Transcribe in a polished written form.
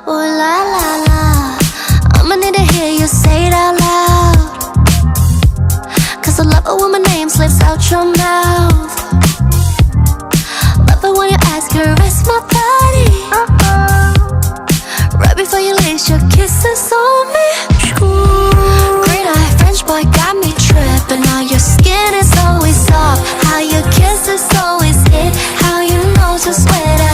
Ooh la la la, I'ma need to hear you say it out loud. Cause I love it when my name slips out your mouth. Love it when you ask, caress my body. Right before you lace your kisses on me. Green eye French boy got me tripping. How your skin is always soft, how your kisses always hit, how you know to sweat